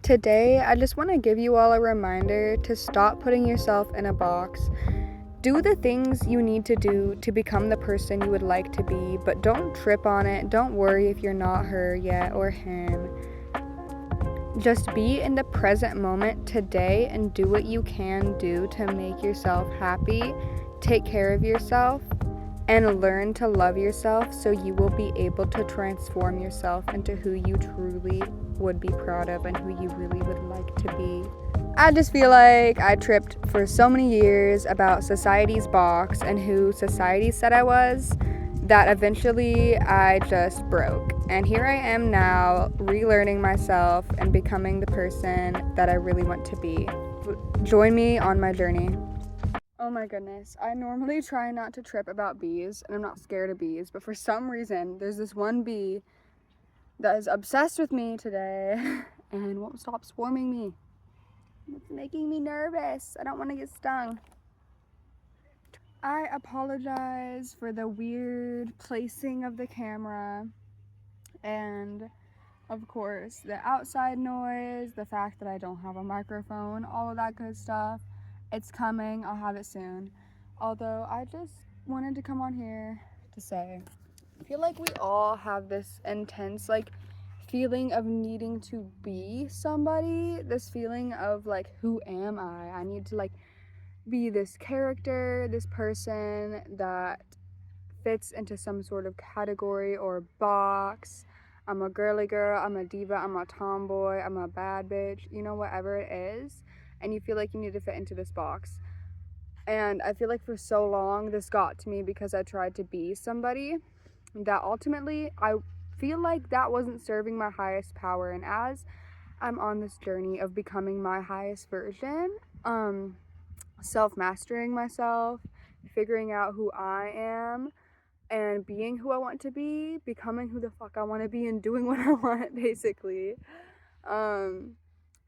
Today, I just want to give you all a reminder to stop putting yourself in a box. Do the things you need to do to become the person you would like to be, but don't trip on it. Don't worry if you're not her yet or him. Just be in the present moment today and do what you can do to make yourself happy. Take care of yourself and learn to love yourself so you will be able to transform yourself into who you truly would be proud of and who you really would like to be. I just feel like I tripped for so many years about society's box and who society said I was that eventually I just broke. And here I am now, relearning myself and becoming the person that I really want to be. Join me on my journey. Oh my goodness, I normally try not to trip about bees, and I'm not scared of bees, but for some reason, there's this one bee that is obsessed with me today and won't stop swarming me. It's making me nervous. I don't want to get stung. I apologize for the weird placing of the camera and, of course, the outside noise, the fact that I don't have a microphone, all of that good stuff. It's coming. I'll have it soon. Although I just wanted to come on here to say, I feel like we all have this intense feeling of needing to be somebody. This feeling of who am I? I need to be this character, this person that fits into some sort of category or box. I'm a girly girl, I'm a diva, I'm a tomboy, I'm a bad bitch, whatever it is. And you feel like you need to fit into this box. And I feel like for so long this got to me because I tried to be somebody that ultimately I feel like that wasn't serving my highest power. And as I'm on this journey of becoming my highest version, self-mastering myself, figuring out who I am, and being who I want to be, becoming who the fuck I want to be, and doing what I want, basically.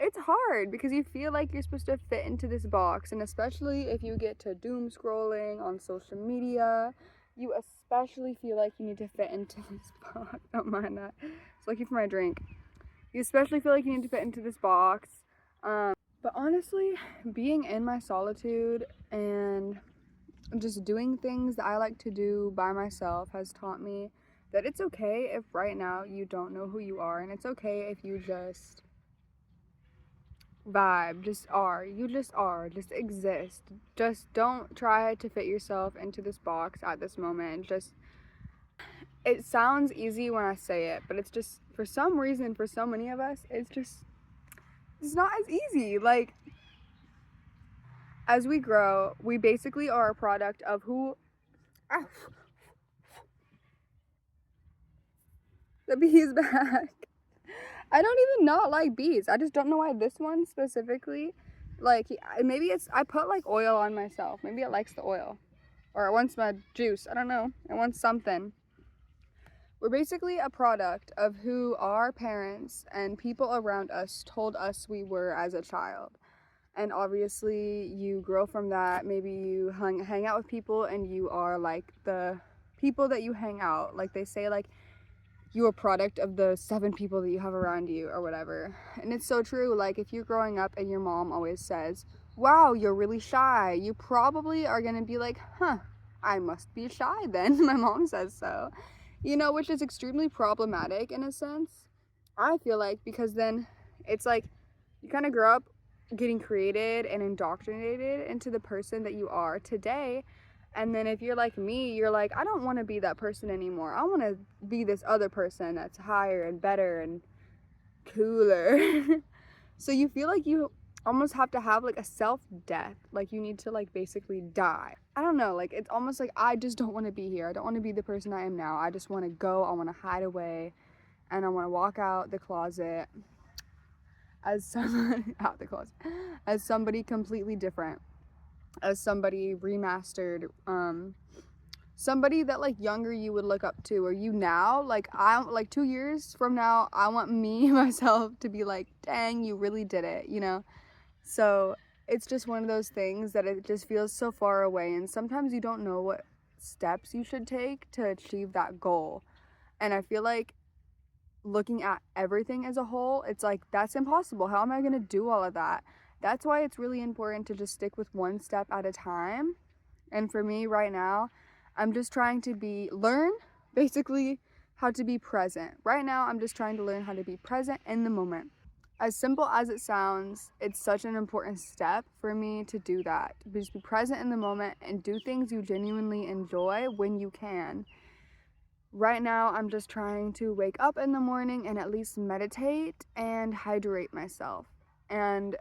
It's hard because you feel like you're supposed to fit into this box, and especially if you get to doom scrolling on social media, you especially feel like you need to fit into this box. Don't mind that. It's lucky for my drink. You especially feel like you need to fit into this box. But honestly, being in my solitude and just doing things that I like to do by myself has taught me that it's okay if right now you don't know who you are, and it's okay if you just vibe, just are, just exist. Just don't try to fit yourself into this box at this moment. It sounds easy when I say it, but it's just, for some reason, for so many of us, it's not as easy. As we grow, we basically are a product of who. Ah, the bee is back. I don't even not like bees. I just don't know why this one specifically. Maybe I put oil on myself. Maybe it likes the oil. Or it wants my juice. I don't know. It wants something. We're basically a product of who our parents and people around us told us we were as a child. And obviously you grow from that. Maybe you hang out with people and you are like the people that you hang out. Like they say you're a product of the 7 people that you have around you or whatever. And it's so true. If you're growing up and your mom always says, wow, you're really shy, you probably are gonna be like, huh, I must be shy then. My mom says so. Which is extremely problematic in a sense, I feel like, because then it's you kind of grow up getting created and indoctrinated into the person that you are today. And then if you're like me, you're like, I don't want to be that person anymore. I want to be this other person that's higher and better and cooler. So you feel like you almost have to have a self-death. You need to basically die. I don't know, it's almost I just don't want to be here. I don't want to be the person I am now. I just want to go. I want to hide away. And I want to walk out the closet as somebody completely different, as somebody remastered, somebody that younger you would look up to, or now, I 2 years from now, I want me myself to be dang, you really did it, So it's just one of those things that it just feels so far away, and sometimes you don't know what steps you should take to achieve that goal. And I feel like looking at everything as a whole, it's like, that's impossible. How am I going to do all of that? That's why it's really important to just stick with one step at a time. And for me right now, I'm just trying to learn basically how to be present. Right now, I'm just trying to learn how to be present in the moment. As simple as it sounds, it's such an important step for me to do that. Just be present in the moment and do things you genuinely enjoy when you can. Right now, I'm just trying to wake up in the morning and at least meditate and hydrate myself. And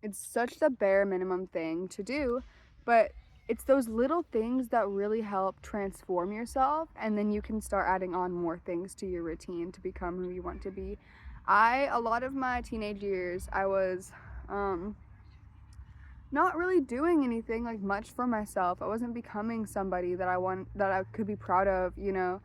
it's such the bare minimum thing to do, but it's those little things that really help transform yourself, and then you can start adding on more things to your routine to become who you want to be. A lot of my teenage years, I was not really doing anything like much for myself. I wasn't becoming somebody that I could be proud of, you know.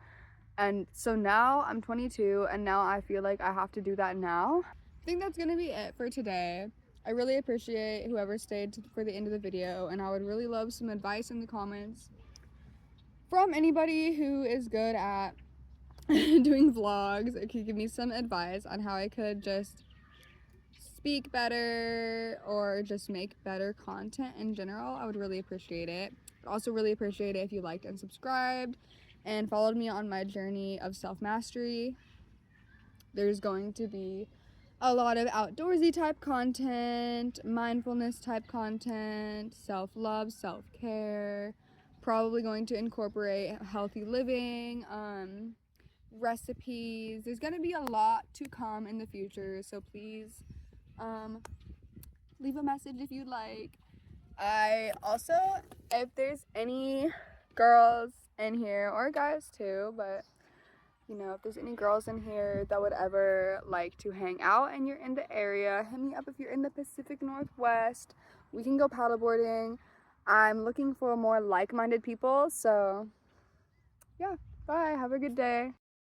And so now I'm 22, and now I feel like I have to do that now. I think that's gonna be it for today. I really appreciate whoever stayed for the end of the video, and I would really love some advice in the comments from anybody who is good at doing vlogs. It could give me some advice on how I could just speak better or just make better content in general. I would really appreciate it. I'd also really appreciate it if you liked and subscribed and followed me on my journey of self-mastery. There's going to be a lot of outdoorsy type content, mindfulness type content, self-love, self-care, probably going to incorporate healthy living, recipes. There's going to be a lot to come in the future, so please leave a message if you'd like. I also, if there's any girls in here, or guys too, but you know, if there's any girls in here that would ever like to hang out and you're in the area, hit me up. If you're in the Pacific Northwest, we can go paddleboarding. I'm looking for more like-minded people, so yeah, bye, have a good day.